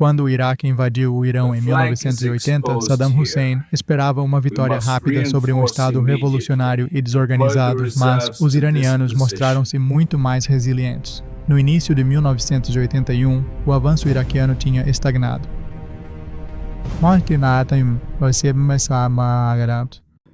Quando o Iraque invadiu o Irão em 1980, Saddam Hussein esperava uma vitória rápida sobre um Estado revolucionário e desorganizado, mas os iranianos mostraram-se muito mais resilientes. No início de 1981, o avanço iraquiano tinha estagnado.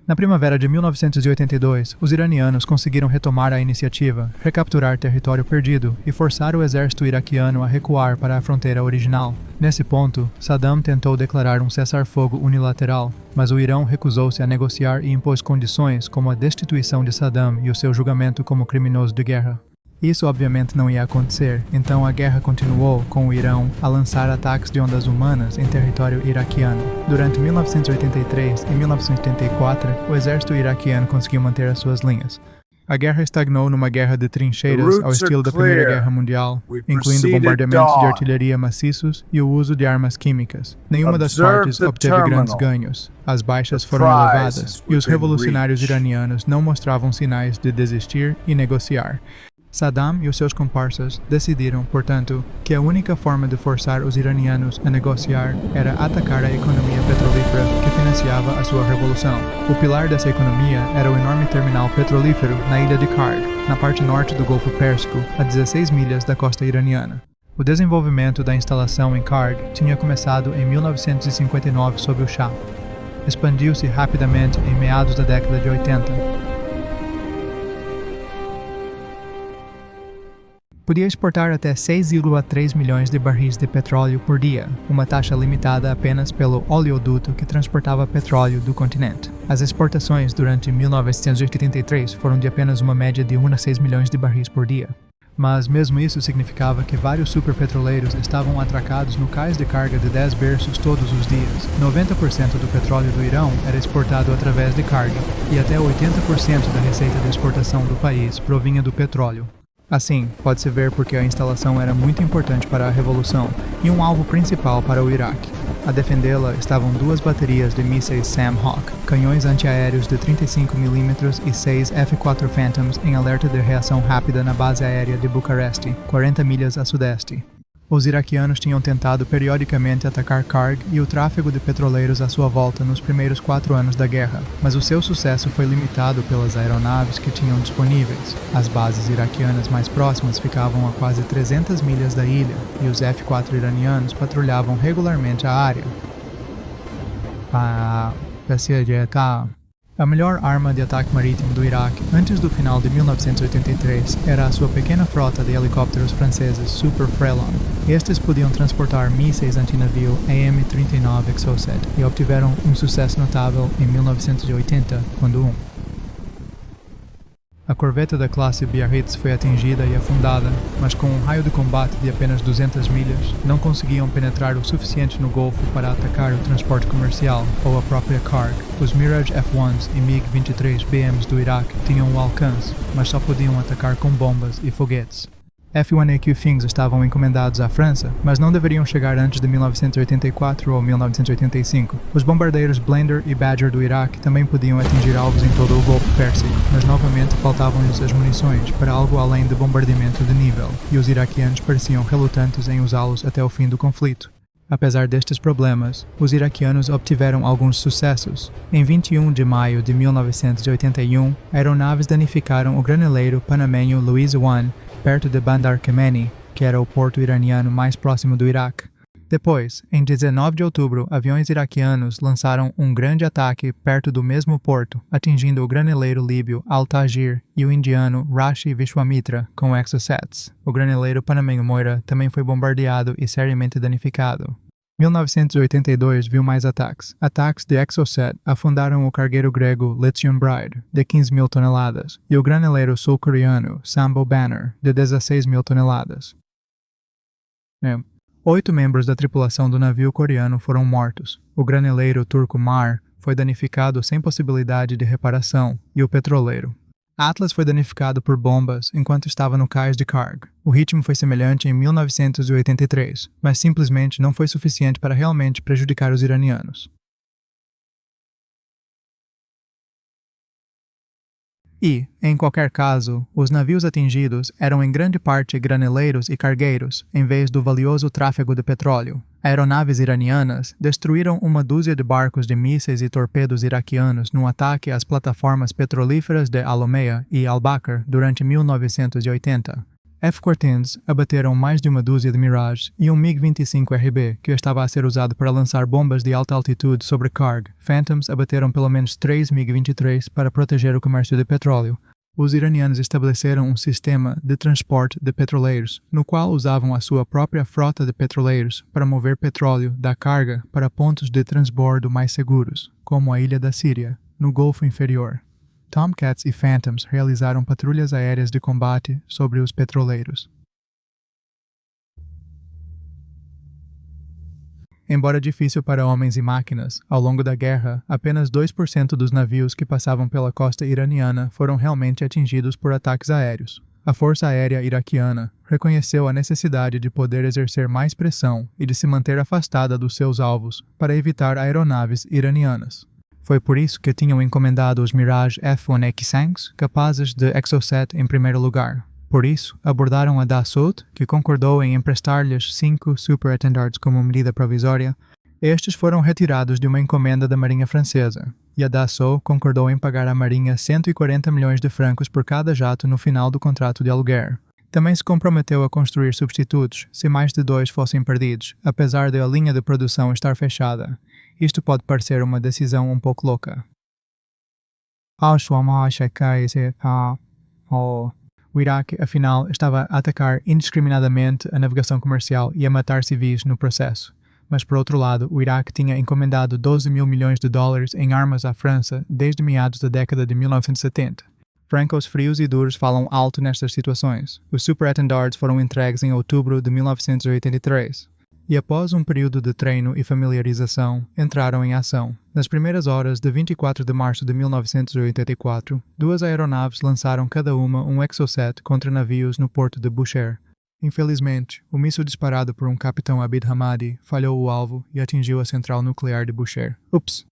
Na primavera de 1982, os iranianos conseguiram retomar a iniciativa, recapturar território perdido e forçar o exército iraquiano a recuar para a fronteira original. Nesse ponto, Saddam tentou declarar um cessar-fogo unilateral, mas o Irão recusou-se a negociar e impôs condições como a destituição de Saddam e o seu julgamento como criminoso de guerra. Isso obviamente não ia acontecer, então a guerra continuou com o Irão a lançar ataques de ondas humanas em território iraquiano. Durante 1983 e 1984, o exército iraquiano conseguiu manter as suas linhas. A guerra estagnou numa guerra de trincheiras ao estilo da Primeira Guerra Mundial, incluindo bombardeamentos de artilharia maciços e o uso de armas químicas. Nenhuma das partes obteve grandes ganhos. As baixas foram elevadas e os revolucionários iranianos não mostravam sinais de desistir e negociar. Saddam e os seus comparsas decidiram, portanto, que a única forma de forçar os iranianos a negociar era atacar a economia petrolífera que financiava a sua revolução. O pilar dessa economia era o enorme terminal petrolífero na ilha de Karg, na parte norte do Golfo Pérsico, a 16 milhas da costa iraniana. O desenvolvimento da instalação em Karg tinha começado em 1959 sob o Shah. Expandiu-se rapidamente em meados da década de 80. Podia exportar até 6,3 milhões de barris de petróleo por dia, uma taxa limitada apenas pelo oleoduto que transportava petróleo do continente. As exportações durante 1983 foram de apenas uma média de 1 a 6 milhões de barris por dia. Mas mesmo isso significava que vários superpetroleiros estavam atracados no cais de carga de 10 berços todos os dias. 90% do petróleo do Irão era exportado através de carga, e até 80% da receita de exportação do país provinha do petróleo. Assim, pode-se ver porque a instalação era muito importante para a Revolução e um alvo principal para o Iraque. A defendê-la estavam 2 baterias de mísseis Sam Hawk, canhões antiaéreos de 35 mm e 6 F-4 Phantoms em alerta de reação rápida na base aérea de Bucareste, 40 milhas a sudeste. Os iraquianos tinham tentado periodicamente atacar Karg e o tráfego de petroleiros à sua volta nos primeiros 4 anos da guerra, mas o seu sucesso foi limitado pelas aeronaves que tinham disponíveis. As bases iraquianas mais próximas ficavam a quase 300 milhas da ilha, e os F-4 iranianos patrulhavam regularmente a área. A melhor arma de ataque marítimo do Iraque antes do final de 1983 era a sua pequena frota de helicópteros franceses Super Frelon. Estes podiam transportar mísseis antinavio AIM-39 Exocet e obtiveram um sucesso notável em 1980, quando a corveta da classe Biarritz foi atingida e afundada, mas com um raio de combate de apenas 200 milhas, não conseguiam penetrar o suficiente no Golfo para atacar o transporte comercial ou a própria Karg. Os Mirage F-1s e MiG-23 BMs do Iraque tinham o alcance, mas só podiam atacar com bombas e foguetes. F-1AQ Fins estavam encomendados à França, mas não deveriam chegar antes de 1984 ou 1985. Os bombardeiros Blender e Badger do Iraque também podiam atingir alvos em todo o Golfo Pérsico, mas novamente faltavam-lhes as munições para algo além de bombardeamento de nível, e os iraquianos pareciam relutantes em usá-los até o fim do conflito. Apesar destes problemas, os iraquianos obtiveram alguns sucessos. Em 21 de maio de 1981, aeronaves danificaram o graneleiro panamenho Louise I, perto de Bandar Kemeny, que era o porto iraniano mais próximo do Iraque. Depois, em 19 de outubro, aviões iraquianos lançaram um grande ataque perto do mesmo porto, atingindo o graneleiro líbio Al-Tajir e o indiano Rashi Vishwamitra com Exocets. O graneleiro panamenho Moira também foi bombardeado e seriamente danificado. 1982 viu mais ataques. Ataques de Exocet afundaram o cargueiro grego Lithium Bride, de 15 mil toneladas, e o graneleiro sul-coreano Sambo Banner, de 16 mil toneladas. 8 membros da tripulação do navio coreano foram mortos. O graneleiro turco Mar foi danificado sem possibilidade de reparação, e o petroleiro Atlas foi danificado por bombas enquanto estava no cais de Karg. O ritmo foi semelhante em 1983, mas simplesmente não foi suficiente para realmente prejudicar os iranianos. E, em qualquer caso, os navios atingidos eram em grande parte graneleiros e cargueiros, em vez do valioso tráfego de petróleo. Aeronaves iranianas destruíram uma dúzia de barcos de mísseis e torpedos iraquianos num ataque às plataformas petrolíferas de Al-Homeia e Al-Bakr durante 1980. F-14s abateram mais de uma dúzia de Mirage e um MiG-25RB que estava a ser usado para lançar bombas de alta altitude sobre Karg. Phantoms abateram pelo menos 3 MiG-23 para proteger o comércio de petróleo. Os iranianos estabeleceram um sistema de transporte de petroleiros, no qual usavam a sua própria frota de petroleiros para mover petróleo da carga para pontos de transbordo mais seguros, como a ilha da Síria, no Golfo Inferior. Tomcats e Phantoms realizaram patrulhas aéreas de combate sobre os petroleiros. Embora difícil para homens e máquinas, ao longo da guerra, apenas 2% dos navios que passavam pela costa iraniana foram realmente atingidos por ataques aéreos. A Força Aérea Iraquiana reconheceu a necessidade de poder exercer mais pressão e de se manter afastada dos seus alvos para evitar aeronaves iranianas. Foi por isso que tinham encomendado os Mirage F-1X capazes de Exocet em primeiro lugar. Por isso, abordaram a Dassault, que concordou em emprestar-lhes 5 Super Étendards como medida provisória. Estes foram retirados de uma encomenda da Marinha Francesa, e a Dassault concordou em pagar à Marinha 140 milhões de francos por cada jato no final do contrato de aluguer. Também se comprometeu a construir substitutos se mais de 2 fossem perdidos, apesar de a linha de produção estar fechada. Isto pode parecer uma decisão um pouco louca. O Iraque, afinal, estava a atacar indiscriminadamente a navegação comercial e a matar civis no processo. Mas, por outro lado, o Iraque tinha encomendado 12 mil milhões de dólares em armas à França desde meados da década de 1970. Francos frios e duros falam alto nestas situações. Os Super Étendards foram entregues em outubro de 1983. E após um período de treino e familiarização, entraram em ação. Nas primeiras horas de 24 de março de 1984, 2 aeronaves lançaram cada uma um Exocet contra navios no porto de Bushehr. Infelizmente, o míssil disparado por um capitão Abid Hamadi falhou o alvo e atingiu a central nuclear de Bushehr. Ups!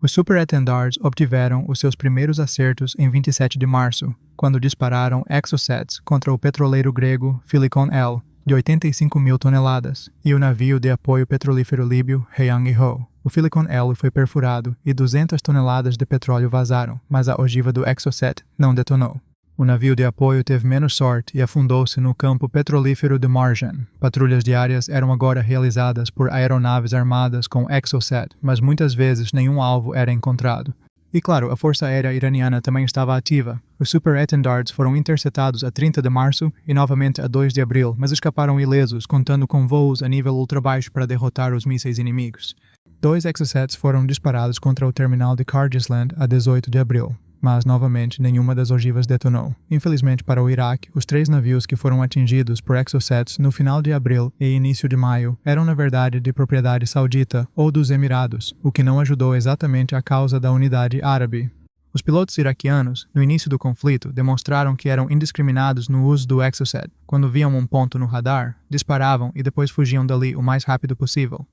Os Super Étendards obtiveram os seus primeiros acertos em 27 de março, quando dispararam Exocets contra o petroleiro grego Filikon L, de 85 mil toneladas, e o navio de apoio petrolífero líbio Hayang-e-Ho. O Filikon L foi perfurado e 200 toneladas de petróleo vazaram, mas a ogiva do Exocet não detonou. O navio de apoio teve menos sorte e afundou-se no campo petrolífero de Marjan. Patrulhas diárias eram agora realizadas por aeronaves armadas com Exocet, mas muitas vezes nenhum alvo era encontrado. E claro, a Força Aérea Iraniana também estava ativa. Os Super Étendards foram interceptados a 30 de março e novamente a 2 de abril, mas escaparam ilesos, contando com voos a nível ultrabaixo para derrotar os mísseis inimigos. 2 Exocets foram disparados contra o terminal de Kurdistan a 18 de abril, mas novamente nenhuma das ogivas detonou. Infelizmente para o Iraque, os 3 navios que foram atingidos por Exocets no final de abril e início de maio eram na verdade de propriedade saudita ou dos Emirados, o que não ajudou exatamente a causa da unidade árabe. Os pilotos iraquianos, no início do conflito, demonstraram que eram indiscriminados no uso do Exocet. Quando viam um ponto no radar, disparavam e depois fugiam dali o mais rápido possível.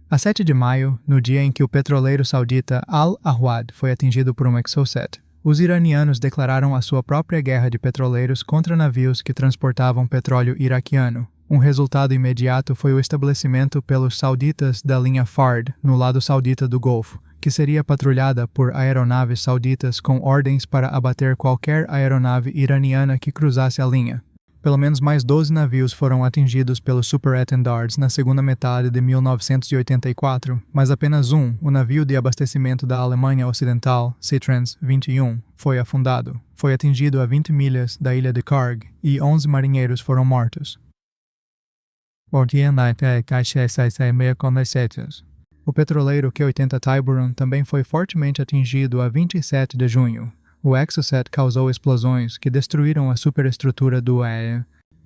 A 7 de maio, no dia em que o petroleiro saudita Al-Ahwad foi atingido por um Exocet, os iranianos declararam a sua própria guerra de petroleiros contra navios que transportavam petróleo iraquiano. Um resultado imediato foi o estabelecimento pelos sauditas da linha Fard, no lado saudita do Golfo, que seria patrulhada por aeronaves sauditas com ordens para abater qualquer aeronave iraniana que cruzasse a linha. Pelo menos mais 12 navios foram atingidos pelos Super Étendards na segunda metade de 1984, mas apenas um, o navio de abastecimento da Alemanha Ocidental, Citrans 21, foi afundado. Foi atingido a 20 milhas da ilha de Karg e 11 marinheiros foram mortos. O petroleiro Q-80 Tiburon também foi fortemente atingido a 27 de junho. O Exocet causou explosões que destruíram a superestrutura do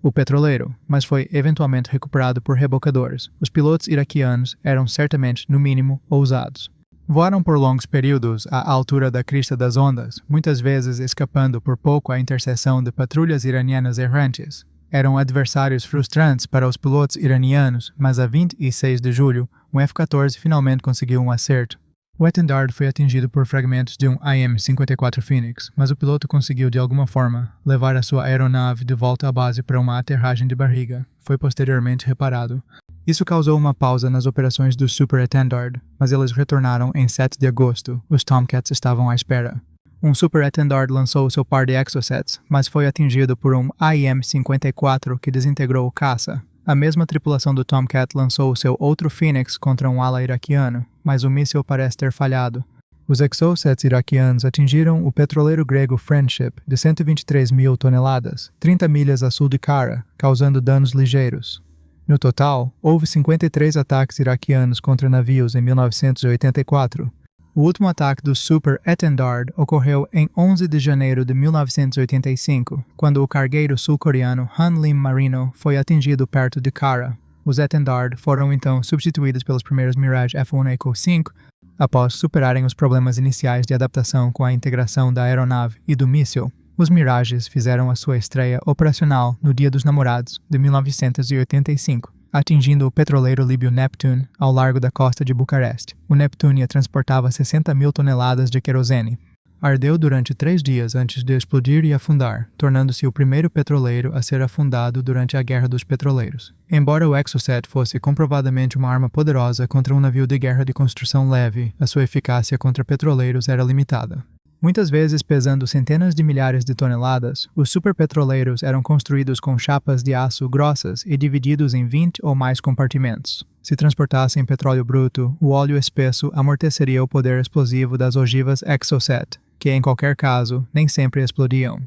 o petroleiro, mas foi eventualmente recuperado por rebocadores. Os pilotos iraquianos eram certamente, no mínimo, ousados. Voaram por longos períodos à altura da crista das ondas, muitas vezes escapando por pouco à interseção de patrulhas iranianas errantes. Eram adversários frustrantes para os pilotos iranianos, mas a 26 de julho, um F-14 finalmente conseguiu um acerto. O Etendard foi atingido por fragmentos de um IM-54 Phoenix, mas o piloto conseguiu de alguma forma levar a sua aeronave de volta à base para uma aterragem de barriga. Foi posteriormente reparado. Isso causou uma pausa nas operações do Super Etendard, mas eles retornaram em 7 de agosto. Os Tomcats estavam à espera. Um Super Etendard lançou seu par de Exocets, mas foi atingido por um IM-54 que desintegrou o caça. A mesma tripulação do Tomcat lançou seu outro Phoenix contra um ala iraquiano, mas o míssil parece ter falhado. Os Exocets iraquianos atingiram o petroleiro grego Friendship de 123 mil toneladas, 30 milhas a sul de Kara, causando danos ligeiros. No total, houve 53 ataques iraquianos contra navios em 1984. O último ataque do Super Etendard ocorreu em 11 de janeiro de 1985, quando o cargueiro sul-coreano Hanlim Marino foi atingido perto de Kara. Os Etendard foram então substituídos pelos primeiros Mirage F1 Echo 5, após superarem os problemas iniciais de adaptação com a integração da aeronave e do míssil. Os Mirages fizeram a sua estreia operacional no Dia dos Namorados de 1985. Atingindo o petroleiro líbio Neptune ao largo da costa de Bucareste. O Neptunia transportava 60 mil toneladas de querosene. Ardeu durante 3 dias antes de explodir e afundar, tornando-se o primeiro petroleiro a ser afundado durante a Guerra dos Petroleiros. Embora o Exocet fosse comprovadamente uma arma poderosa contra um navio de guerra de construção leve, a sua eficácia contra petroleiros era limitada. Muitas vezes pesando centenas de milhares de toneladas, os superpetroleiros eram construídos com chapas de aço grossas e divididos em 20 ou mais compartimentos. Se transportassem petróleo bruto, o óleo espesso amorteceria o poder explosivo das ogivas Exocet, que em qualquer caso, nem sempre explodiam.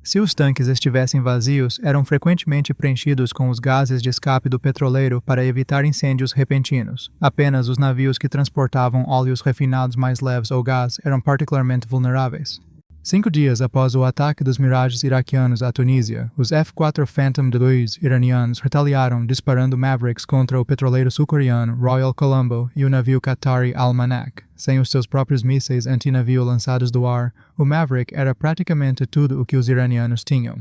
Se os tanques estivessem vazios, eram frequentemente preenchidos com os gases de escape do petroleiro para evitar incêndios repentinos. Apenas os navios que transportavam óleos refinados mais leves ou gás eram particularmente vulneráveis. 5 dias após o ataque dos Mirages iraquianos à Tunísia, os F-4 Phantom II iranianos retaliaram disparando Mavericks contra o petroleiro sul-coreano Royal Colombo e o navio Qatari Almanac. Sem os seus próprios mísseis antinavio lançados do ar, o Maverick era praticamente tudo o que os iranianos tinham.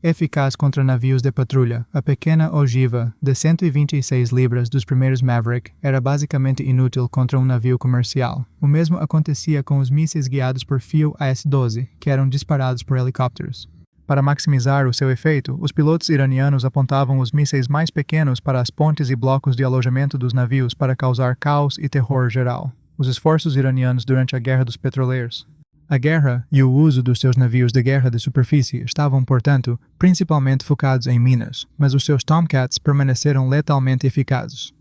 Eficaz contra navios de patrulha, a pequena ogiva de 126 libras dos primeiros Maverick era basicamente inútil contra um navio comercial. O mesmo acontecia com os mísseis guiados por fio AS-12, que eram disparados por helicópteros. Para maximizar o seu efeito, os pilotos iranianos apontavam os mísseis mais pequenos para as pontes e blocos de alojamento dos navios para causar caos e terror geral. Os esforços iranianos durante a Guerra dos Petroleiros. A guerra e o uso dos seus navios de guerra de superfície estavam, portanto, principalmente focados em minas, mas os seus Tomcats permaneceram letalmente eficazes.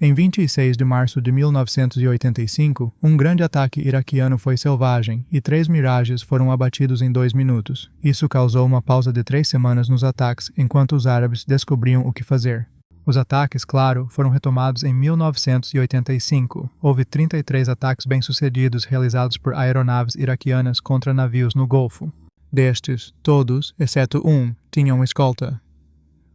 Em 26 de março de 1985, um grande ataque iraquiano foi selvagem e 3 Mirages foram abatidos em 2 minutos. Isso causou uma pausa de 3 semanas nos ataques enquanto os árabes descobriam o que fazer. Os ataques, claro, foram retomados em 1985. Houve 33 ataques bem-sucedidos realizados por aeronaves iraquianas contra navios no Golfo. Destes, todos, exceto um, tinham escolta.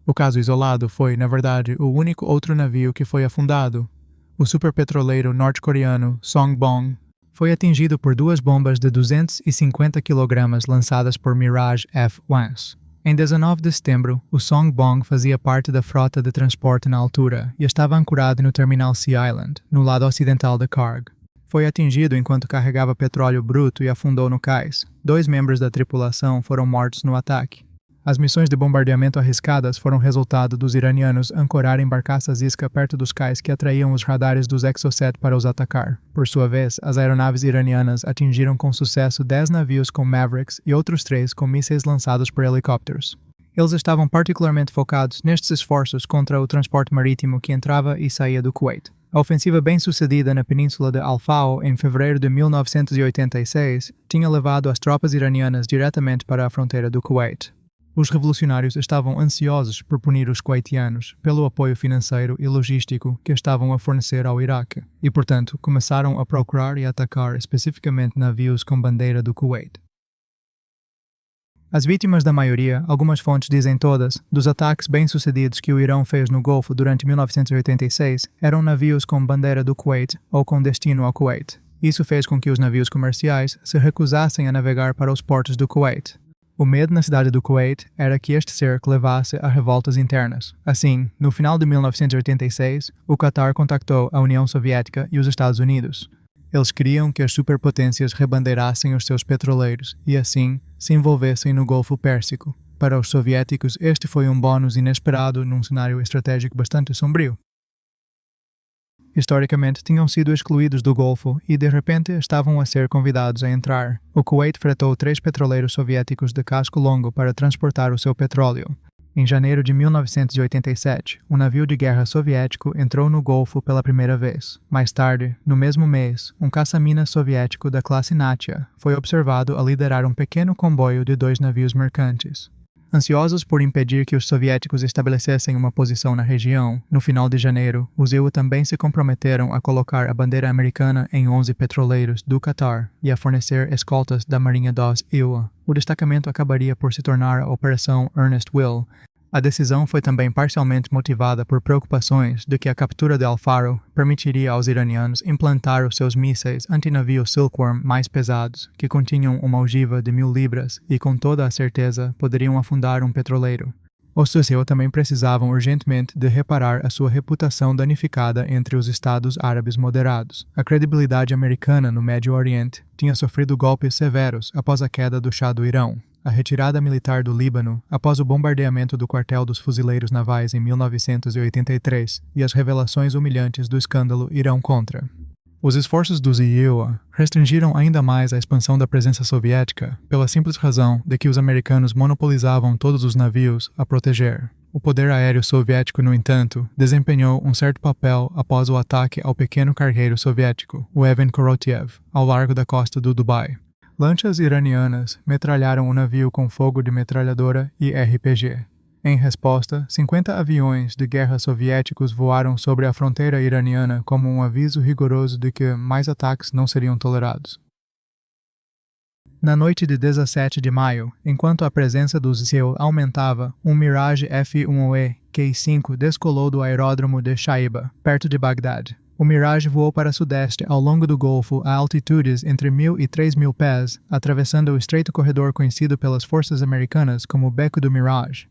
O caso isolado foi, na verdade, o único outro navio que foi afundado. O superpetroleiro norte-coreano Songbong foi atingido por 2 bombas de 250 kg lançadas por Mirage F-1. Em 19 de setembro, o Songbong fazia parte da frota de transporte na altura e estava ancorado no terminal Sea Island, no lado ocidental da Karg. Foi atingido enquanto carregava petróleo bruto e afundou no cais. 2 membros da tripulação foram mortos no ataque. As missões de bombardeamento arriscadas foram resultado dos iranianos ancorarem barcaças isca perto dos cais que atraíam os radares dos Exocet para os atacar. Por sua vez, as aeronaves iranianas atingiram com sucesso 10 navios com Mavericks e outros 3 com mísseis lançados por helicópteros. Eles estavam particularmente focados nestes esforços contra o transporte marítimo que entrava e saía do Kuwait. A ofensiva bem-sucedida na península de Al-Fao em fevereiro de 1986 tinha levado as tropas iranianas diretamente para a fronteira do Kuwait. Os revolucionários estavam ansiosos por punir os kuwaitianos pelo apoio financeiro e logístico que estavam a fornecer ao Iraque e, portanto, começaram a procurar e atacar especificamente navios com bandeira do Kuwait. As vítimas da maioria, algumas fontes dizem todas, dos ataques bem-sucedidos que o Irão fez no Golfo durante 1986 eram navios com bandeira do Kuwait ou com destino ao Kuwait. Isso fez com que os navios comerciais se recusassem a navegar para os portos do Kuwait. O medo na cidade do Kuwait era que este cerco levasse a revoltas internas. Assim, no final de 1986, o Qatar contactou a União Soviética e os Estados Unidos. Eles queriam que as superpotências rebandeirassem os seus petroleiros e, assim, se envolvessem no Golfo Pérsico. Para os soviéticos, este foi um bônus inesperado num cenário estratégico bastante sombrio. Historicamente, tinham sido excluídos do Golfo e, de repente, estavam a ser convidados a entrar. O Kuwait fretou 3 petroleiros soviéticos de casco longo para transportar o seu petróleo. Em janeiro de 1987, um navio de guerra soviético entrou no Golfo pela primeira vez. Mais tarde, no mesmo mês, um caça-minas soviético da classe Natia foi observado a liderar um pequeno comboio de 2 navios mercantes. Ansiosos por impedir que os soviéticos estabelecessem uma posição na região, no final de janeiro, os IWA também se comprometeram a colocar a bandeira americana em 11 petroleiros do Qatar e a fornecer escoltas da Marinha dos IWA. O destacamento acabaria por se tornar a Operação Ernest Will. A decisão foi também parcialmente motivada por preocupações de que a captura de Al-Faro permitiria aos iranianos implantar os seus mísseis antinavio Silkworm mais pesados, que continham uma ogiva de 1.000 libras e com toda a certeza poderiam afundar um petroleiro. Os IWA também precisavam urgentemente de reparar a sua reputação danificada entre os Estados Árabes moderados. A credibilidade americana no Médio Oriente tinha sofrido golpes severos após a queda do Shah do Irão. A retirada militar do Líbano após o bombardeamento do quartel dos fuzileiros navais em 1983 e as revelações humilhantes do escândalo Irão-Contra. Os esforços dos IWA restringiram ainda mais a expansão da presença soviética pela simples razão de que os americanos monopolizavam todos os navios a proteger. O poder aéreo soviético, no entanto, desempenhou um certo papel após o ataque ao pequeno cargueiro soviético, o Evan Korotiev, ao largo da costa do Dubai. Lanchas iranianas metralharam o navio com fogo de metralhadora e RPG. Em resposta, 50 aviões de guerra soviéticos voaram sobre a fronteira iraniana como um aviso rigoroso de que mais ataques não seriam tolerados. Na noite de 17 de maio, enquanto a presença dos IWA aumentava, um Mirage F-1E K-5 descolou do aeródromo de Shaiba, perto de Bagdad. O Mirage voou para sudeste ao longo do Golfo a altitudes entre 1.000 e 3.000 pés, atravessando o estreito corredor conhecido pelas forças americanas como Beco do Mirage,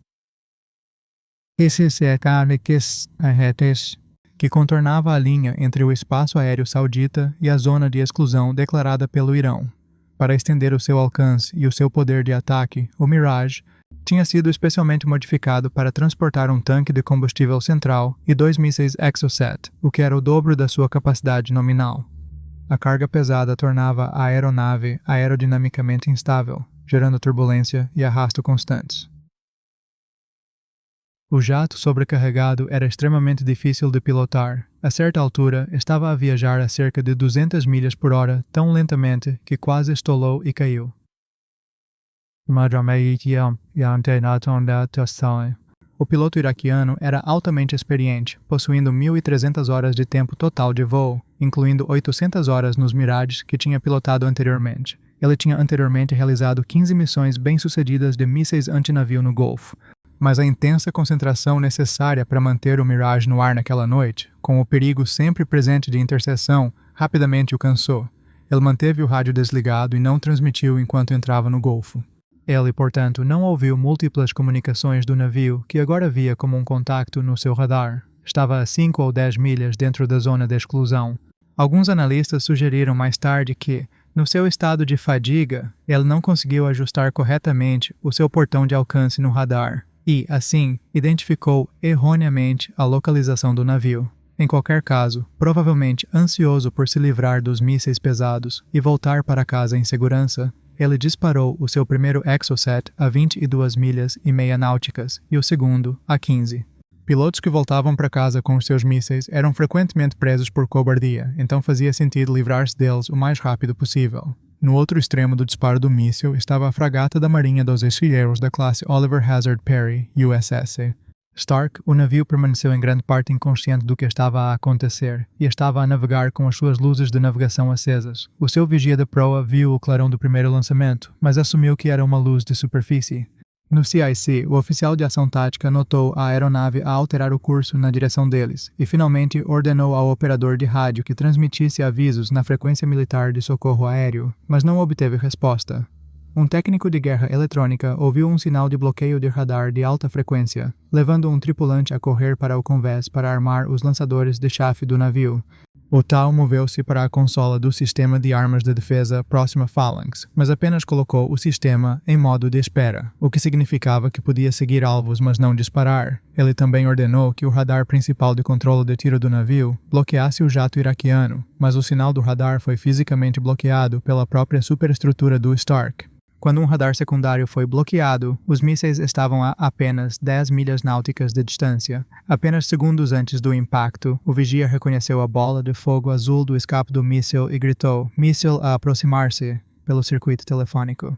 que contornava a linha entre o espaço aéreo saudita e a zona de exclusão declarada pelo Irão. Para estender o seu alcance e o seu poder de ataque, o Mirage tinha sido especialmente modificado para transportar um tanque de combustível central e 2 mísseis Exocet, o que era o dobro da sua capacidade nominal. A carga pesada tornava a aeronave aerodinamicamente instável, gerando turbulência e arrasto constantes. O jato sobrecarregado era extremamente difícil de pilotar. A certa altura, estava a viajar a cerca de 200 milhas por hora tão lentamente que quase estolou e caiu. O piloto iraquiano era altamente experiente, possuindo 1.300 horas de tempo total de voo, incluindo 800 horas nos Mirages que tinha pilotado anteriormente. Ele tinha anteriormente realizado 15 missões bem-sucedidas de mísseis antinavio no Golfo. Mas a intensa concentração necessária para manter o Mirage no ar naquela noite, com o perigo sempre presente de interseção, rapidamente o cansou. Ele manteve o rádio desligado e não transmitiu enquanto entrava no Golfo. Ele, portanto, não ouviu múltiplas comunicações do navio que agora via como um contacto no seu radar. Estava a 5 ou 10 milhas dentro da zona de exclusão. Alguns analistas sugeriram mais tarde que, no seu estado de fadiga, ele não conseguiu ajustar corretamente o seu portão de alcance no radar e, assim, identificou erroneamente a localização do navio. Em qualquer caso, provavelmente ansioso por se livrar dos mísseis pesados e voltar para casa em segurança, ele disparou o seu primeiro Exocet a 22 milhas e meia náuticas e o segundo a 15. Pilotos que voltavam para casa com os seus mísseis eram frequentemente presos por cobardia, então fazia sentido livrar-se deles o mais rápido possível. No outro extremo do disparo do míssil estava a fragata da Marinha dos Artilheiros da classe Oliver Hazard Perry, USS Stark. O navio permaneceu em grande parte inconsciente do que estava a acontecer e estava a navegar com as suas luzes de navegação acesas. O seu vigia da proa viu o clarão do primeiro lançamento, mas assumiu que era uma luz de superfície. No CIC, o oficial de ação tática notou a aeronave a alterar o curso na direção deles e finalmente ordenou ao operador de rádio que transmitisse avisos na frequência militar de socorro aéreo, mas não obteve resposta. Um técnico de guerra eletrônica ouviu um sinal de bloqueio de radar de alta frequência, levando um tripulante a correr para o convés para armar os lançadores de chafe do navio. O tal moveu-se para a consola do sistema de armas de defesa próxima à Phalanx, mas apenas colocou o sistema em modo de espera, o que significava que podia seguir alvos mas não disparar. Ele também ordenou que o radar principal de controle de tiro do navio bloqueasse o jato iraquiano, mas o sinal do radar foi fisicamente bloqueado pela própria superestrutura do Stark. Quando um radar secundário foi bloqueado, os mísseis estavam a apenas 10 milhas náuticas de distância. Apenas segundos antes do impacto, o vigia reconheceu a bola de fogo azul do escape do míssil e gritou "míssil a aproximar-se" pelo circuito telefônico.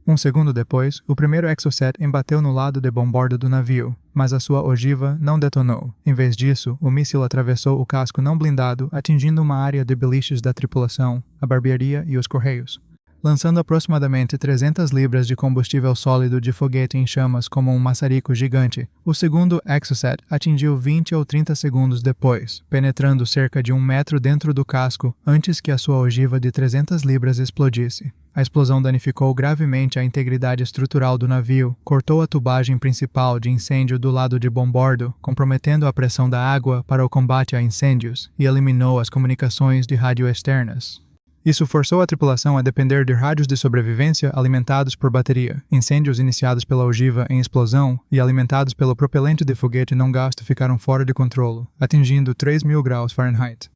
Um segundo depois, o primeiro Exocet embateu no lado de bombordo do navio, mas a sua ogiva não detonou. Em vez disso, o míssil atravessou o casco não blindado, atingindo uma área de beliches da tripulação, a barbearia e os correios, lançando aproximadamente 300 libras de combustível sólido de foguete em chamas como um maçarico gigante. O segundo Exocet atingiu 20 ou 30 segundos depois, penetrando cerca de 1 metro dentro do casco antes que a sua ogiva de 300 libras explodisse. A explosão danificou gravemente a integridade estrutural do navio, cortou a tubagem principal de incêndio do lado de bombordo, comprometendo a pressão da água para o combate a incêndios, e eliminou as comunicações de rádio externas. Isso forçou a tripulação a depender de rádios de sobrevivência alimentados por bateria. Incêndios iniciados pela ogiva em explosão e alimentados pelo propelente de foguete não gasto ficaram fora de controle, atingindo 3.000 graus Fahrenheit.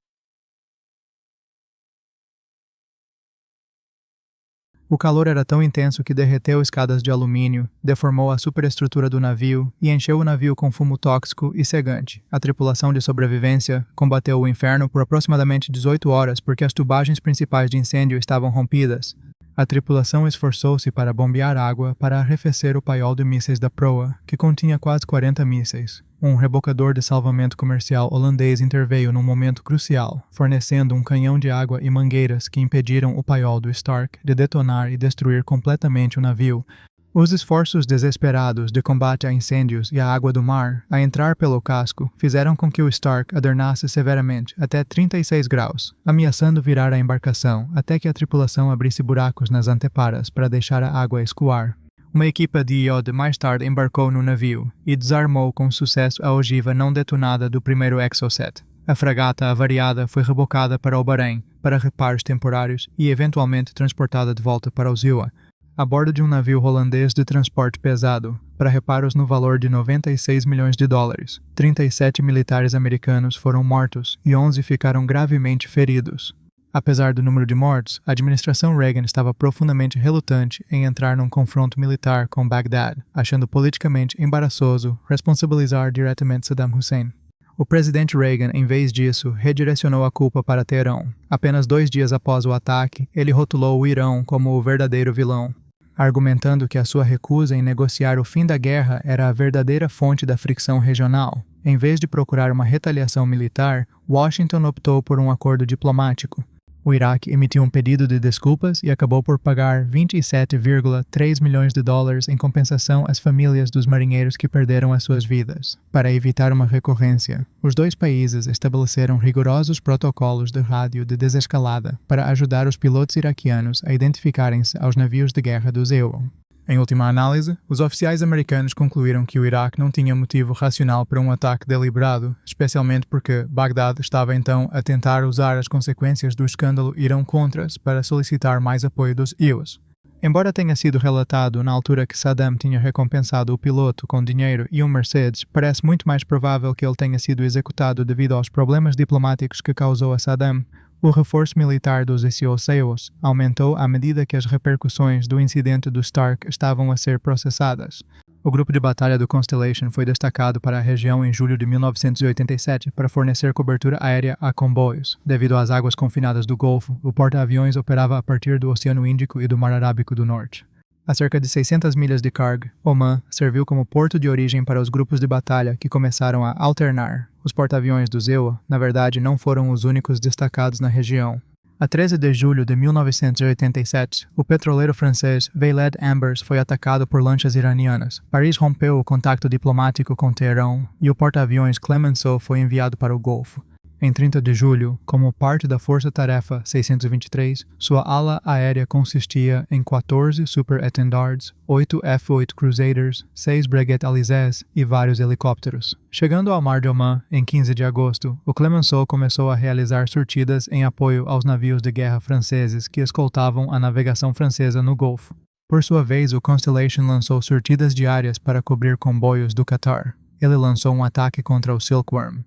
O calor era tão intenso que derreteu escadas de alumínio, deformou a superestrutura do navio e encheu o navio com fumo tóxico e cegante. A tripulação de sobrevivência combateu o inferno por aproximadamente 18 horas porque as tubagens principais de incêndio estavam rompidas. A tripulação esforçou-se para bombear água para arrefecer o paiol de mísseis da proa, que continha quase 40 mísseis. Um rebocador de salvamento comercial holandês interveio num momento crucial, fornecendo um canhão de água e mangueiras que impediram o paiol do Stark de detonar e destruir completamente o navio. Os esforços desesperados de combate a incêndios e a água do mar a entrar pelo casco fizeram com que o Stark adernasse severamente até 36 graus, ameaçando virar a embarcação até que a tripulação abrisse buracos nas anteparas para deixar a água escoar. Uma equipa de IOD mais tarde embarcou no navio e desarmou com sucesso a ogiva não detonada do primeiro Exocet. A fragata avariada foi rebocada para o Bahrein para reparos temporários e eventualmente transportada de volta para o Zilwa, a bordo de um navio holandês de transporte pesado, para reparos no valor de 96 milhões de dólares. 37 militares americanos foram mortos e 11 ficaram gravemente feridos. Apesar do número de mortos, a administração Reagan estava profundamente relutante em entrar num confronto militar com Bagdad, achando politicamente embaraçoso responsabilizar diretamente Saddam Hussein. O presidente Reagan, em vez disso, redirecionou a culpa para Teherão. Apenas 2 dias após o ataque, ele rotulou o Irão como o verdadeiro vilão, argumentando que a sua recusa em negociar o fim da guerra era a verdadeira fonte da fricção regional. Em vez de procurar uma retaliação militar, Washington optou por um acordo diplomático. O Iraque emitiu um pedido de desculpas e acabou por pagar 27,3 milhões de dólares em compensação às famílias dos marinheiros que perderam as suas vidas. Para evitar uma recorrência, os dois países estabeleceram rigorosos protocolos de rádio de desescalada para ajudar os pilotos iraquianos a identificarem-se aos navios de guerra do Zilwa. Em última análise, os oficiais americanos concluíram que o Iraque não tinha motivo racional para um ataque deliberado, especialmente porque Bagdad estava então a tentar usar as consequências do escândalo Irão-Contras para solicitar mais apoio dos IUs. Embora tenha sido relatado na altura que Saddam tinha recompensado o piloto com dinheiro e um Mercedes, parece muito mais provável que ele tenha sido executado devido aos problemas diplomáticos que causou a Saddam. O reforço militar dos SEALs aumentou à medida que as repercussões do incidente do Stark estavam a ser processadas. O grupo de batalha do Constellation foi destacado para a região em julho de 1987 para fornecer cobertura aérea a comboios. Devido às águas confinadas do Golfo, o porta-aviões operava a partir do Oceano Índico e do Mar Arábico do Norte. A cerca de 600 milhas de Karg, Oman serviu como porto de origem para os grupos de batalha que começaram a alternar. Os porta-aviões do Zilwa, na verdade, não foram os únicos destacados na região. A 13 de julho de 1987, o petroleiro francês Veiled Ambers foi atacado por lanchas iranianas. Paris rompeu o contato diplomático com Teherão e o porta-aviões Clemenceau foi enviado para o Golfo. Em 30 de julho, como parte da Força Tarefa 623, sua ala aérea consistia em 14 Super Etendards, 8 F-8 Crusaders, 6 Breguet Alizés e vários helicópteros. Chegando ao Mar de Oman, em 15 de agosto, o Clemenceau começou a realizar sortidas em apoio aos navios de guerra franceses que escoltavam a navegação francesa no Golfo. Por sua vez, o Constellation lançou sortidas diárias para cobrir comboios do Qatar. Ele lançou um ataque contra o Silkworm.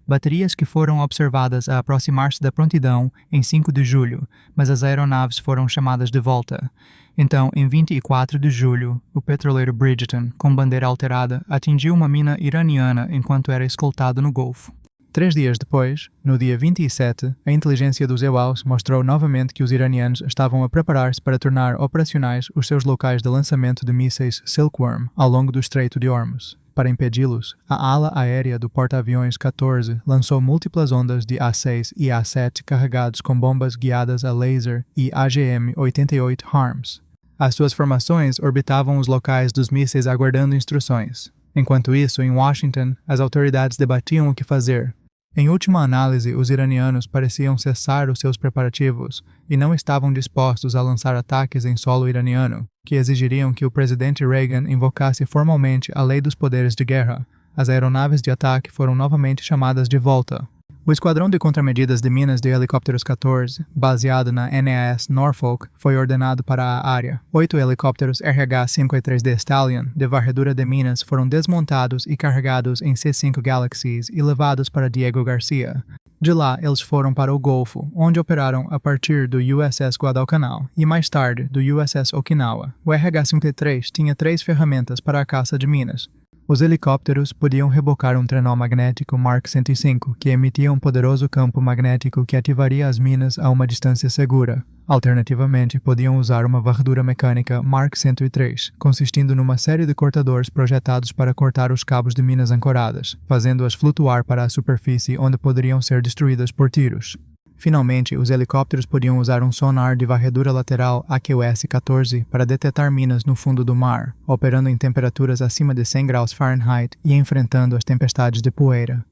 Baterias que foram observadas a aproximar-se da prontidão em 5 de julho, mas as aeronaves foram chamadas de volta. Então, em 24 de julho, o petroleiro Bridgeton, com bandeira alterada, atingiu uma mina iraniana enquanto era escoltado no Golfo. 3 dias depois, no dia 27, a inteligência dos EWAUS mostrou novamente que os iranianos estavam a preparar-se para tornar operacionais os seus locais de lançamento de mísseis Silkworm ao longo do Estreito de Hormuz. Para impedi-los, a ala aérea do porta-aviões 14 lançou múltiplas ondas de A-6 e A-7 carregados com bombas guiadas a laser e AGM-88 HARMS. As suas formações orbitavam os locais dos mísseis aguardando instruções. Enquanto isso, em Washington, as autoridades debatiam o que fazer. Em última análise, os iranianos pareciam cessar os seus preparativos e não estavam dispostos a lançar ataques em solo iraniano, que exigiriam que o presidente Reagan invocasse formalmente a lei dos poderes de guerra. As aeronaves de ataque foram novamente chamadas de volta. O Esquadrão de Contramedidas de Minas de Helicópteros 14, baseado na NAS Norfolk, foi ordenado para a área. 8 helicópteros RH-53D Stallion de varredura de minas foram desmontados e carregados em C-5 Galaxies e levados para Diego Garcia. De lá, eles foram para o Golfo, onde operaram a partir do USS Guadalcanal e mais tarde do USS Okinawa. O RH-53 tinha 3 ferramentas para a caça de minas. Os helicópteros podiam rebocar um trenó magnético Mark 105, que emitia um poderoso campo magnético que ativaria as minas a uma distância segura. Alternativamente, podiam usar uma varredura mecânica Mark 103, consistindo numa série de cortadores projetados para cortar os cabos de minas ancoradas, fazendo-as flutuar para a superfície onde poderiam ser destruídas por tiros. Finalmente, os helicópteros podiam usar um sonar de varredura lateral AQS-14 para detectar minas no fundo do mar, operando em temperaturas acima de 100 graus Fahrenheit e enfrentando as tempestades de poeira.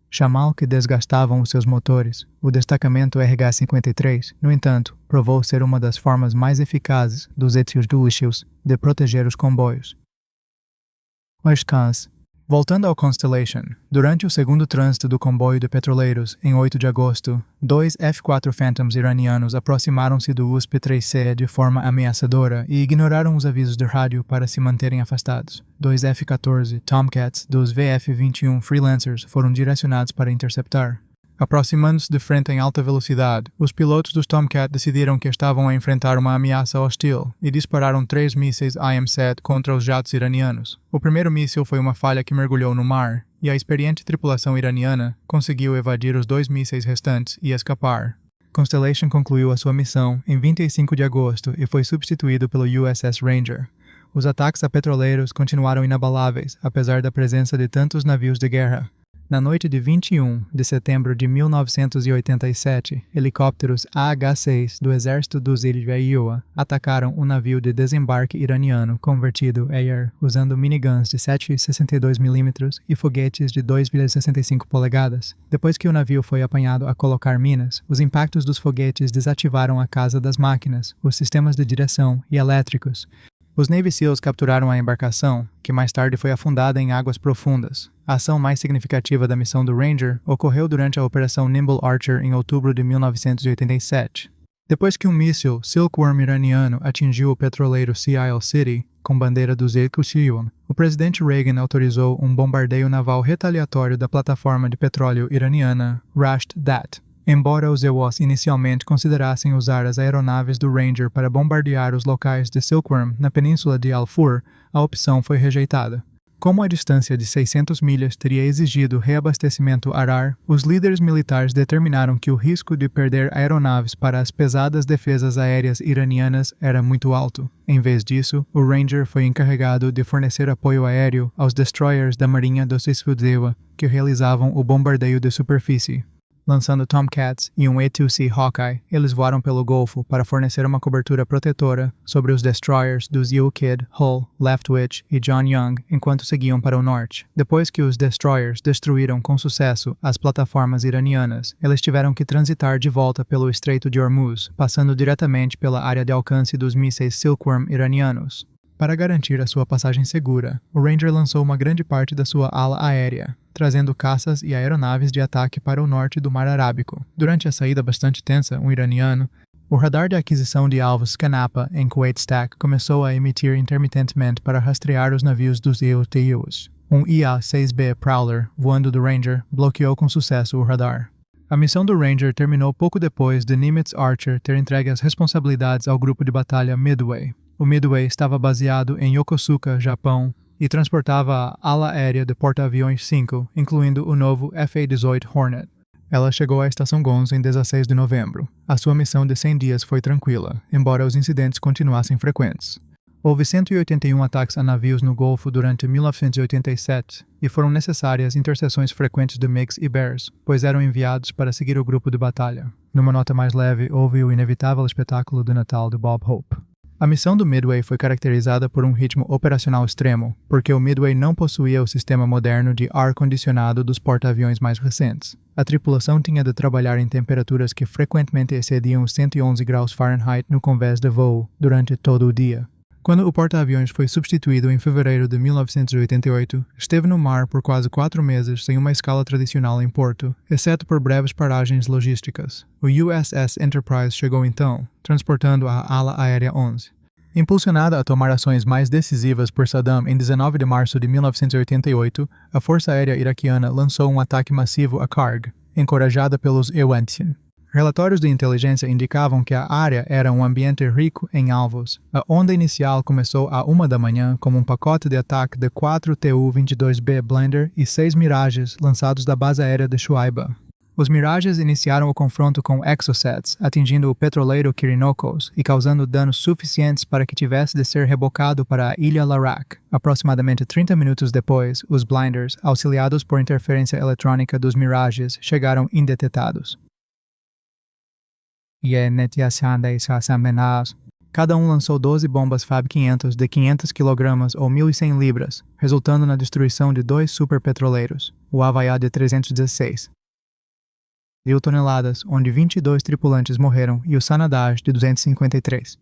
Chamal que desgastavam os seus motores, o destacamento RH-53, no entanto, provou ser uma das formas mais eficazes dos Etzius de proteger os comboios. Oshkaz. Voltando ao Constellation, durante o segundo trânsito do comboio de petroleiros, em 8 de agosto, 2 F-4 Phantoms iranianos aproximaram-se do USP-3C de forma ameaçadora e ignoraram os avisos de rádio para se manterem afastados. 2 F-14 Tomcats dos VF-21 Freelancers foram direcionados para interceptar. Aproximando-se de frente em alta velocidade, os pilotos dos Tomcat decidiram que estavam a enfrentar uma ameaça hostil e dispararam 3 mísseis IM-7 contra os jatos iranianos. O primeiro míssil foi uma falha que mergulhou no mar, e a experiente tripulação iraniana conseguiu evadir os 2 mísseis restantes e escapar. Constellation concluiu a sua missão em 25 de agosto e foi substituído pelo USS Ranger. Os ataques a petroleiros continuaram inabaláveis, apesar da presença de tantos navios de guerra. Na noite de 21 de setembro de 1987, helicópteros AH-6 do exército dos Iowa atacaram um navio de desembarque iraniano convertido Air usando miniguns de 7,62 mm e foguetes de 2,65 polegadas. Depois que o navio foi apanhado a colocar minas, os impactos dos foguetes desativaram a casa das máquinas, os sistemas de direção e elétricos. Os Navy SEALs capturaram a embarcação, que mais tarde foi afundada em águas profundas. A ação mais significativa da missão do Ranger ocorreu durante a Operação Nimble Archer em outubro de 1987. Depois que um míssil Silkworm iraniano atingiu o petroleiro Sea Isle City, com bandeira do Zekusiyon, o presidente Reagan autorizou um bombardeio naval retaliatório da plataforma de petróleo iraniana Rasht Dat. Embora os EWOS inicialmente considerassem usar as aeronaves do Ranger para bombardear os locais de Silkworm na península de Al-Fur, a opção foi rejeitada. Como a distância de 600 milhas teria exigido reabastecimento arar, os líderes militares determinaram que o risco de perder aeronaves para as pesadas defesas aéreas iranianas era muito alto. Em vez disso, o Ranger foi encarregado de fornecer apoio aéreo aos destroyers da Marinha dos Estados Unidos que realizavam o bombardeio de superfície. Lançando Tomcats e um A-2C Hawkeye, eles voaram pelo Golfo para fornecer uma cobertura protetora sobre os destroyers dos Euclid, Hull, Leftwich e John Young enquanto seguiam para o norte. Depois que os destroyers destruíram com sucesso as plataformas iranianas, eles tiveram que transitar de volta pelo Estreito de Hormuz, passando diretamente pela área de alcance dos mísseis Silkworm iranianos. Para garantir a sua passagem segura, o Ranger lançou uma grande parte da sua ala aérea, trazendo caças e aeronaves de ataque para o norte do Mar Arábico. Durante a saída bastante tensa, um iraniano, o radar de aquisição de alvos Scanapa em Kuwait Stack começou a emitir intermitentemente para rastrear os navios dos EUTUs. Um IA-6B Prowler, voando do Ranger, bloqueou com sucesso o radar. A missão do Ranger terminou pouco depois de Nimitz Archer ter entregue as responsabilidades ao grupo de batalha Midway. O Midway estava baseado em Yokosuka, Japão, e transportava a ala aérea de porta-aviões 5, incluindo o novo FA-18 Hornet. Ela chegou à Estação Gonzo em 16 de novembro. A sua missão de 100 dias foi tranquila, embora os incidentes continuassem frequentes. Houve 181 ataques a navios no Golfo durante 1987, e foram necessárias interseções frequentes de MiGs e Bears, pois eram enviados para seguir o grupo de batalha. Numa nota mais leve, houve o inevitável espetáculo de Natal de Bob Hope. A missão do Midway foi caracterizada por um ritmo operacional extremo, porque o Midway não possuía o sistema moderno de ar-condicionado dos porta-aviões mais recentes. A tripulação tinha de trabalhar em temperaturas que frequentemente excediam os 111 graus Fahrenheit no convés de voo durante todo o dia. Quando o porta-aviões foi substituído em fevereiro de 1988, esteve no mar por quase 4 meses sem uma escala tradicional em porto, exceto por breves paragens logísticas. O USS Enterprise chegou então, transportando a ala aérea 11. Impulsionada a tomar ações mais decisivas por Saddam em 19 de março de 1988, a Força Aérea Iraquiana lançou um ataque massivo a Karg, encorajada pelos Ewantian. Relatórios de inteligência indicavam que a área era um ambiente rico em alvos. A onda inicial começou à 1 da manhã como um pacote de ataque de 4 Tu-22B Blinder e 6 Mirages lançados da base aérea de Shuaiba. Os Mirages iniciaram o confronto com Exocets, atingindo o petroleiro Kirinokos e causando danos suficientes para que tivesse de ser rebocado para a Ilha Larak. Aproximadamente 30 minutos depois, os Blinders, auxiliados por interferência eletrônica dos Mirages, chegaram indetectados. Cada um lançou 12 bombas FAB-500 de 500 kg ou 1.100 libras, resultando na destruição de 2 superpetroleiros, o Havaiá de 316. 1.000 toneladas, onde 22 tripulantes morreram, e o Sanadaj de 253.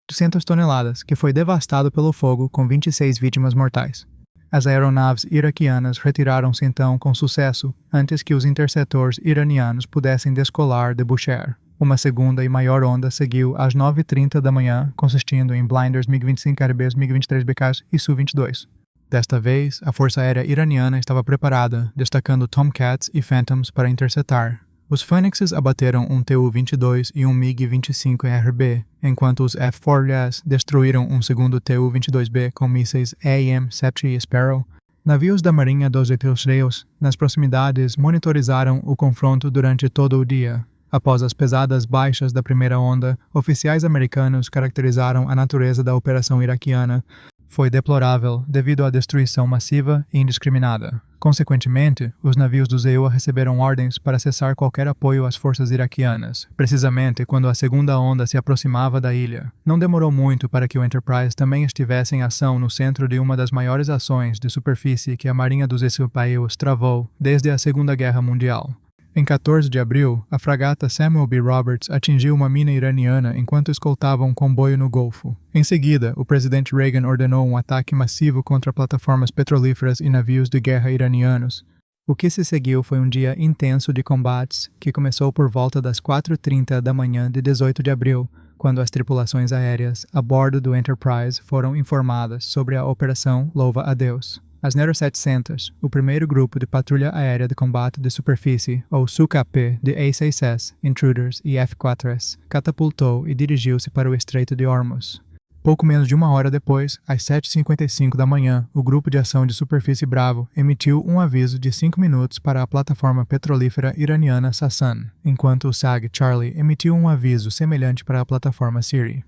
200 toneladas, que foi devastado pelo fogo com 26 vítimas mortais. As aeronaves iraquianas retiraram-se então com sucesso, antes que os interceptores iranianos pudessem descolar de Bushehr. Uma segunda e maior onda seguiu às 9h30 da manhã, consistindo em blinders MiG-25 Caribes, MiG-23 BKs e Su-22. Desta vez, a Força Aérea Iraniana estava preparada, destacando Tomcats e Phantoms para interceptar. Os Phoenixes abateram um Tu-22 e um MiG-25 RB, enquanto os F-4S destruíram um segundo Tu-22B com mísseis AIM-7 e Sparrow. Navios da Marinha dos Estados Unidos, nas proximidades, monitorizaram o confronto durante todo o dia. Após as pesadas baixas da primeira onda, oficiais americanos caracterizaram a natureza da operação iraquiana. Foi deplorável devido à destruição massiva e indiscriminada. Consequentemente, os navios do ZEUA receberam ordens para cessar qualquer apoio às forças iraquianas, precisamente quando a segunda onda se aproximava da ilha. Não demorou muito para que o Enterprise também estivesse em ação no centro de uma das maiores ações de superfície que a Marinha dos Estados travou desde a Segunda Guerra Mundial. Em 14 de abril, a fragata Samuel B. Roberts atingiu uma mina iraniana enquanto escoltava um comboio no Golfo. Em seguida, o presidente Reagan ordenou um ataque massivo contra plataformas petrolíferas e navios de guerra iranianos. O que se seguiu foi um dia intenso de combates, que começou por volta das 4h30 da manhã de 18 de abril, quando as tripulações aéreas a bordo do Enterprise foram informadas sobre a Operação Louva a Deus. As Nero 700, o primeiro grupo de patrulha aérea de combate de superfície, ou SUCAP, de A-6S, Intruders e F-4S, catapultou e dirigiu-se para o Estreito de Hormuz. Pouco menos de uma hora depois, às 7h55 da manhã, o Grupo de Ação de Superfície Bravo emitiu um aviso de 5 minutos para a plataforma petrolífera iraniana Sassan, enquanto o SAG Charlie emitiu um aviso semelhante para a plataforma Siri.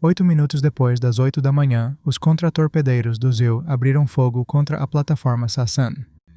8 minutos depois das 8 da manhã, os contratorpedeiros do ZEU abriram fogo contra a plataforma Sassan.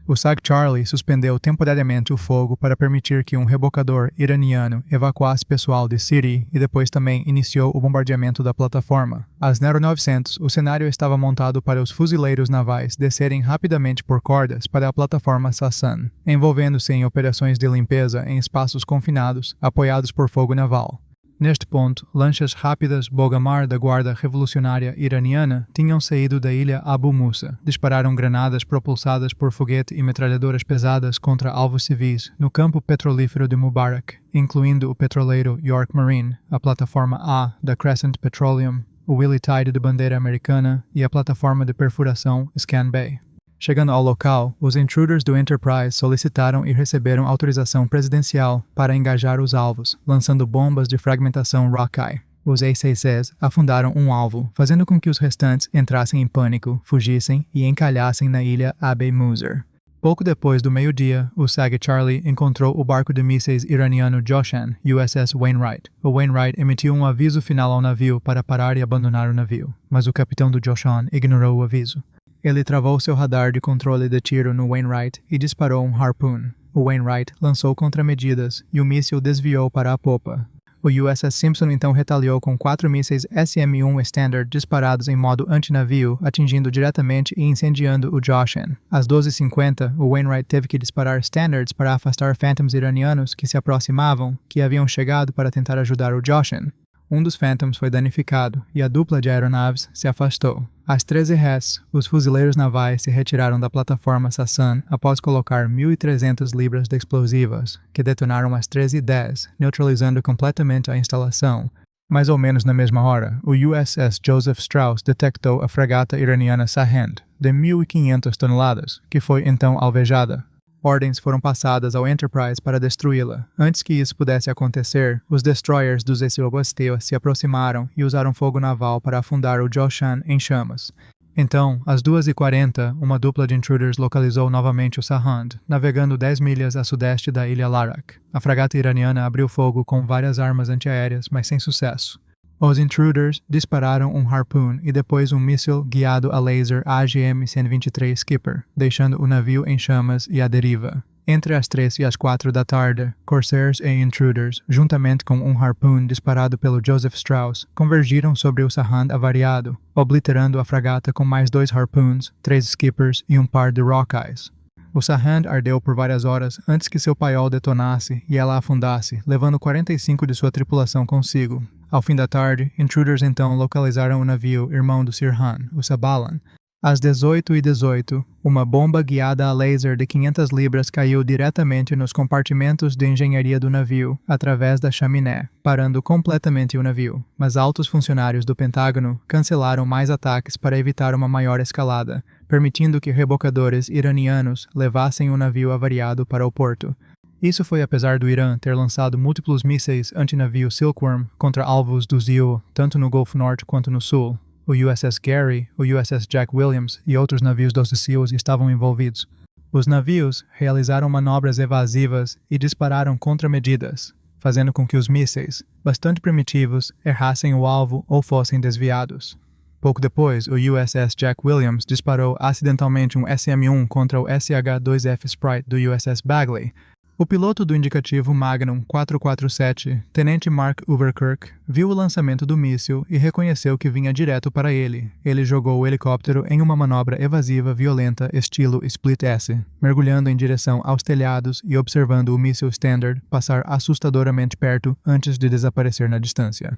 O SAG Charlie suspendeu temporariamente o fogo para permitir que um rebocador iraniano evacuasse pessoal de City e depois também iniciou o bombardeamento da plataforma. Às 0900, o cenário estava montado para os fuzileiros navais descerem rapidamente por cordas para a plataforma Sassan, envolvendo-se em operações de limpeza em espaços confinados, apoiados por fogo naval. Neste ponto, lanchas rápidas Bogamar da Guarda Revolucionária Iraniana tinham saído da ilha Abu Musa, dispararam granadas propulsadas por foguete e metralhadoras pesadas contra alvos civis no campo petrolífero de Mubarak, incluindo o petroleiro York Marine, a plataforma A da Crescent Petroleum, o Willie Tide de bandeira americana e a plataforma de perfuração Scan Bay. Chegando ao local, os intruders do Enterprise solicitaram e receberam autorização presidencial para engajar os alvos, lançando bombas de fragmentação Rockeye. Os A6Es afundaram um alvo, fazendo com que os restantes entrassem em pânico, fugissem e encalhassem na ilha Abe Muser. Pouco depois do meio-dia, o SAG Charlie encontrou o barco de mísseis iraniano Joshan, USS Wainwright. O Wainwright emitiu um aviso final ao navio para parar e abandonar o navio, mas o capitão do Joshan ignorou o aviso. Ele travou seu radar de controle de tiro no Wainwright e disparou um Harpoon. O Wainwright lançou contramedidas e o míssil desviou para a popa. O USS Simpson então retaliou com 4 mísseis SM-1 Standard disparados em modo antinavio, atingindo diretamente e incendiando o Joshan. Às 12h50, o Wainwright teve que disparar Standards para afastar Phantoms iranianos que se aproximavam, que haviam chegado para tentar ajudar o Joshan. Um dos Phantoms foi danificado e a dupla de aeronaves se afastou. Às 13h, os fuzileiros navais se retiraram da plataforma Sassan após colocar 1.300 libras de explosivos, que detonaram às 13h10, neutralizando completamente a instalação. Mais ou menos na mesma hora, o USS Joseph Strauss detectou a fragata iraniana Sahand, de 1.500 toneladas, que foi então alvejada. Ordens foram passadas ao Enterprise para destruí-la. Antes que isso pudesse acontecer, os destroyers dos Esseobasteo se aproximaram e usaram fogo naval para afundar o Joshan em chamas. Então, às 2h40, uma dupla de intruders localizou novamente o Sahand, navegando 10 milhas a sudeste da ilha Larak. A fragata iraniana abriu fogo com várias armas antiaéreas, mas sem sucesso. Os intruders dispararam um Harpoon e depois um míssil guiado a laser AGM-123 Skipper, deixando o navio em chamas e à deriva. Entre as 3 e as 4 da tarde, Corsairs e Intruders, juntamente com um Harpoon disparado pelo Joseph Strauss, convergiram sobre o Sahand avariado, obliterando a fragata com mais 2 Harpoons, 3 Skippers e um par de Rockeyes. O Sahand ardeu por várias horas antes que seu paiol detonasse e ela afundasse, levando 45 de sua tripulação consigo. Ao fim da tarde, Intruders então localizaram o navio irmão do Sirhan, o Sabalan. Às 18h18, uma bomba guiada a laser de 500 libras caiu diretamente nos compartimentos de engenharia do navio, através da chaminé, parando completamente o navio. Mas altos funcionários do Pentágono cancelaram mais ataques para evitar uma maior escalada, permitindo que rebocadores iranianos levassem o navio avariado para o porto. Isso foi apesar do Irã ter lançado múltiplos mísseis antinavio Silkworm contra alvos do ZIO, tanto no Golfo Norte quanto no Sul. O USS Gary, o USS Jack Williams e outros navios dos SEALs estavam envolvidos. Os navios realizaram manobras evasivas e dispararam contramedidas, fazendo com que os mísseis, bastante primitivos, errassem o alvo ou fossem desviados. Pouco depois, o USS Jack Williams disparou acidentalmente um SM-1 contra o SH-2F Sprite do USS Bagley. O piloto do indicativo Magnum 447, Tenente Mark Overkirk, viu o lançamento do míssil e reconheceu que vinha direto para ele. Ele jogou o helicóptero em uma manobra evasiva violenta estilo Split S, mergulhando em direção aos telhados e observando o míssil Standard passar assustadoramente perto antes de desaparecer na distância.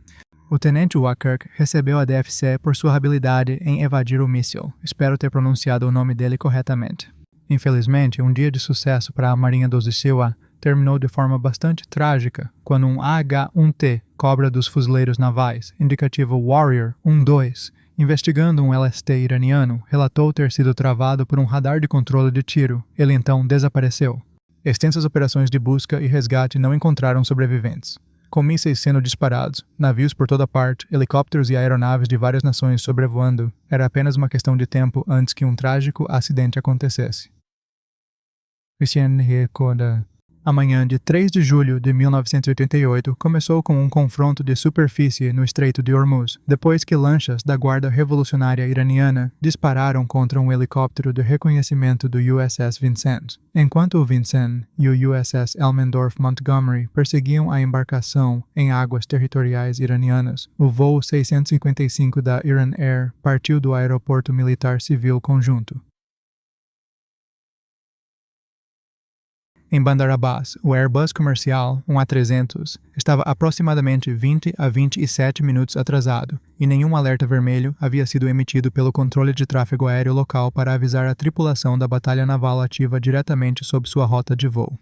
O Tenente Overkirk recebeu a DFC por sua habilidade em evadir o míssil. Espero ter pronunciado o nome dele corretamente. Infelizmente, um dia de sucesso para a Marinha dos Siwa terminou de forma bastante trágica quando um AH-1T, cobra dos fuzileiros navais, indicativo Warrior 1-2, investigando um LST iraniano, relatou ter sido travado por um radar de controle de tiro. Ele então desapareceu. Extensas operações de busca e resgate não encontraram sobreviventes. Com mísseis sendo disparados, navios por toda parte, helicópteros e aeronaves de várias nações sobrevoando, era apenas uma questão de tempo antes que um trágico acidente acontecesse. Christian recorda: A manhã de 3 de julho de 1988 começou com um confronto de superfície no Estreito de Hormuz, depois que lanchas da Guarda Revolucionária Iraniana dispararam contra um helicóptero de reconhecimento do USS Vincennes. Enquanto o Vincennes e o USS Elmendorf Montgomery perseguiam a embarcação em águas territoriais iranianas, o voo 655 da Iran Air partiu do Aeroporto Militar Civil Conjunto. Em Bandar Abbas, o Airbus comercial, um A300, estava aproximadamente 20 a 27 minutos atrasado, e nenhum alerta vermelho havia sido emitido pelo controle de tráfego aéreo local para avisar a tripulação da batalha naval ativa diretamente sob sua rota de voo.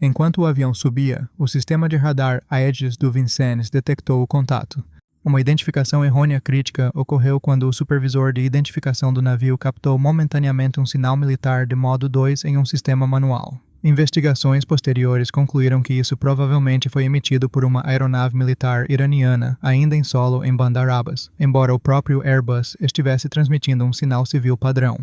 Enquanto o avião subia, o sistema de radar Aegis do Vincennes detectou o contato. Uma identificação errônea crítica ocorreu quando o supervisor de identificação do navio captou momentaneamente um sinal militar de modo 2 em um sistema manual. Investigações posteriores concluíram que isso provavelmente foi emitido por uma aeronave militar iraniana ainda em solo em Bandar Abbas, embora o próprio Airbus estivesse transmitindo um sinal civil padrão.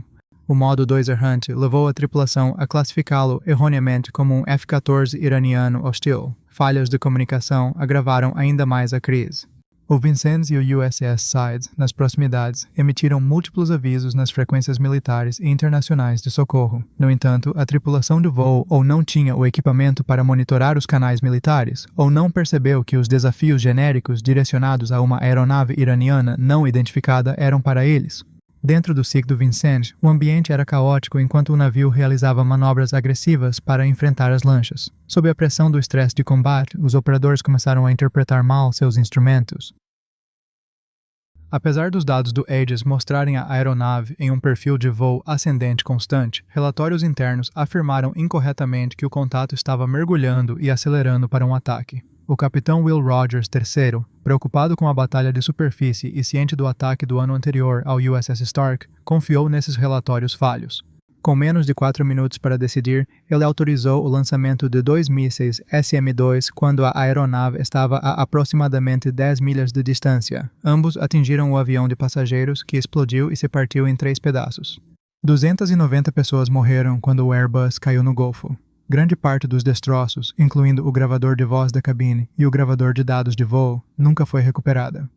O modo 2 errante levou a tripulação a classificá-lo erroneamente como um F-14 iraniano hostil. Falhas de comunicação agravaram ainda mais a crise. O Vincennes e o USS Sides, nas proximidades, emitiram múltiplos avisos nas frequências militares e internacionais de socorro. No entanto, a tripulação do voo ou não tinha o equipamento para monitorar os canais militares, ou não percebeu que os desafios genéricos direcionados a uma aeronave iraniana não identificada eram para eles. Dentro do SIC do Vincennes, o ambiente era caótico enquanto o navio realizava manobras agressivas para enfrentar as lanchas. Sob a pressão do estresse de combate, os operadores começaram a interpretar mal seus instrumentos. Apesar dos dados do Aegis mostrarem a aeronave em um perfil de voo ascendente constante, relatórios internos afirmaram incorretamente que o contato estava mergulhando e acelerando para um ataque. O capitão Will Rogers III, preocupado com a batalha de superfície e ciente do ataque do ano anterior ao USS Stark, confiou nesses relatórios falhos. Com menos de 4 minutos para decidir, ele autorizou o lançamento de 2 mísseis SM-2 quando a aeronave estava a aproximadamente 10 milhas de distância. Ambos atingiram o avião de passageiros, que explodiu e se partiu em 3 pedaços. 290 pessoas morreram quando o Airbus caiu no Golfo. Grande parte dos destroços, incluindo o gravador de voz da cabine e o gravador de dados de voo, nunca foi recuperada.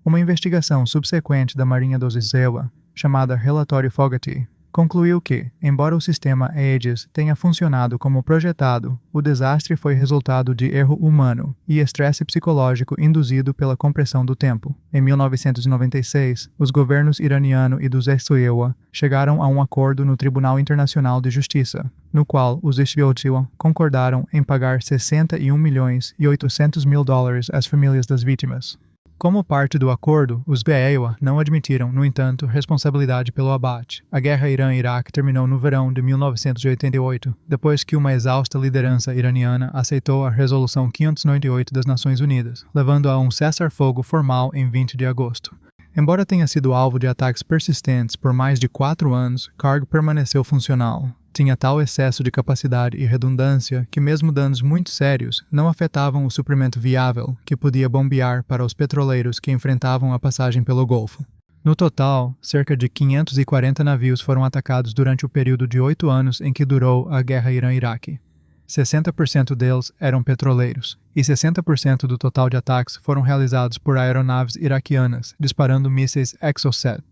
Uma investigação subsequente da Marinha dos Izewa, chamada Relatório Fogarty, concluiu que, embora o sistema Aegis tenha funcionado como projetado, o desastre foi resultado de erro humano e estresse psicológico induzido pela compressão do tempo. Em 1996, os governos iraniano e dos Izewa chegaram a um acordo no Tribunal Internacional de Justiça, no qual os Izewa concordaram em pagar $61.800.000 às famílias das vítimas. Como parte do acordo, os Izewa não admitiram, no entanto, responsabilidade pelo abate. A guerra Irã-Iraque terminou no verão de 1988, depois que uma exausta liderança iraniana aceitou a Resolução 598 das Nações Unidas, levando a um cessar-fogo formal em 20 de agosto. Embora tenha sido alvo de ataques persistentes por mais de 4 anos, Karg permaneceu funcional. Tinha tal excesso de capacidade e redundância que mesmo danos muito sérios não afetavam o suprimento viável que podia bombear para os petroleiros que enfrentavam a passagem pelo Golfo. No total, cerca de 540 navios foram atacados durante o período de 8 anos em que durou a guerra Irã-Iraque. 60% deles eram petroleiros, e 60% do total de ataques foram realizados por aeronaves iraquianas, disparando mísseis Exocet.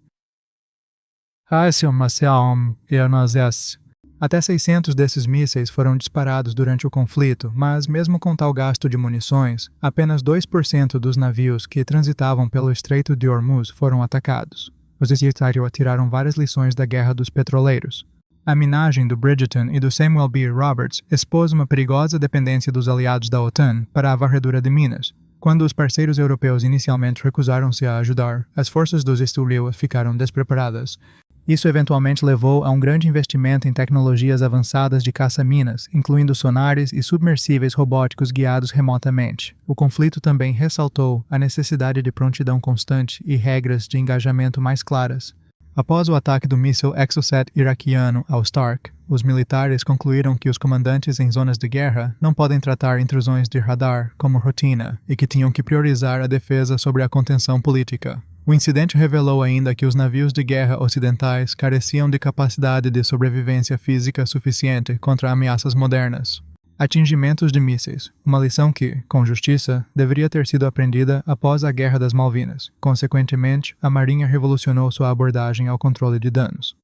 Até 600 desses mísseis foram disparados durante o conflito, mas mesmo com tal gasto de munições, apenas 2% dos navios que transitavam pelo Estreito de Hormuz foram atacados. Os Izewa tiraram várias lições da Guerra dos Petroleiros. A minagem do Bridgeton e do Samuel B. Roberts expôs uma perigosa dependência dos aliados da OTAN para a varredura de minas. Quando os parceiros europeus inicialmente recusaram-se a ajudar, as forças dos Izewa ficaram despreparadas. Isso eventualmente levou a um grande investimento em tecnologias avançadas de caça-minas, incluindo sonares e submersíveis robóticos guiados remotamente. O conflito também ressaltou a necessidade de prontidão constante e regras de engajamento mais claras. Após o ataque do míssil Exocet iraquiano ao Stark, os militares concluíram que os comandantes em zonas de guerra não podem tratar intrusões de radar como rotina e que tinham que priorizar a defesa sobre a contenção política. O incidente revelou ainda que os navios de guerra ocidentais careciam de capacidade de sobrevivência física suficiente contra ameaças modernas. Atingimentos de mísseis, uma lição que, com justiça, deveria ter sido aprendida após a Guerra das Malvinas. Consequentemente, a Marinha revolucionou sua abordagem ao controle de danos.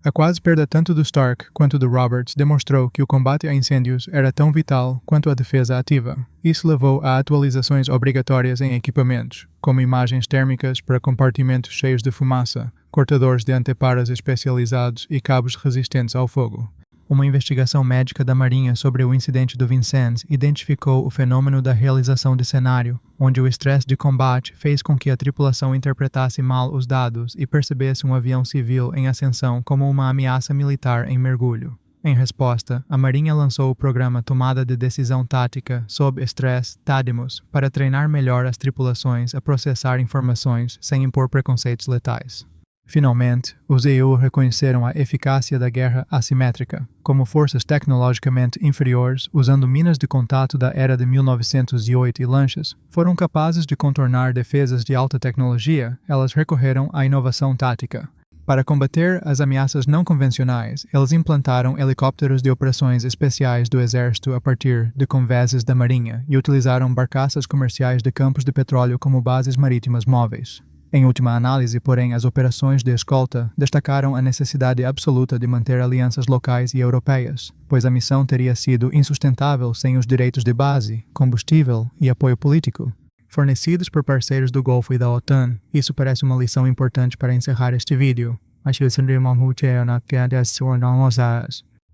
A quase perda tanto do Stark quanto do Roberts demonstrou que o combate a incêndios era tão vital quanto a defesa ativa. Isso levou a atualizações obrigatórias em equipamentos, como imagens térmicas para compartimentos cheios de fumaça, cortadores de anteparas especializados e cabos resistentes ao fogo. Uma investigação médica da Marinha sobre o incidente do Vincennes identificou o fenômeno da realização de cenário, onde o estresse de combate fez com que a tripulação interpretasse mal os dados e percebesse um avião civil em ascensão como uma ameaça militar em mergulho. Em resposta, a Marinha lançou o programa Tomada de Decisão Tática sob Estresse (TADIMUS) para treinar melhor as tripulações a processar informações sem impor preconceitos letais. Finalmente, os EU reconheceram a eficácia da guerra assimétrica, como forças tecnologicamente inferiores, usando minas de contato da era de 1908 e lanchas, foram capazes de contornar defesas de alta tecnologia. Elas recorreram à inovação tática. Para combater as ameaças não convencionais, eles implantaram helicópteros de operações especiais do Exército a partir de conveses da Marinha e utilizaram barcaças comerciais de campos de petróleo como bases marítimas móveis. Em última análise, porém, as operações de escolta destacaram a necessidade absoluta de manter alianças locais e europeias, pois a missão teria sido insustentável sem os direitos de base, combustível e apoio político fornecidos por parceiros do Golfo e da OTAN. Isso parece uma lição importante para encerrar este vídeo.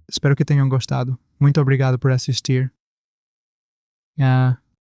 Espero que tenham gostado. Muito obrigado por assistir.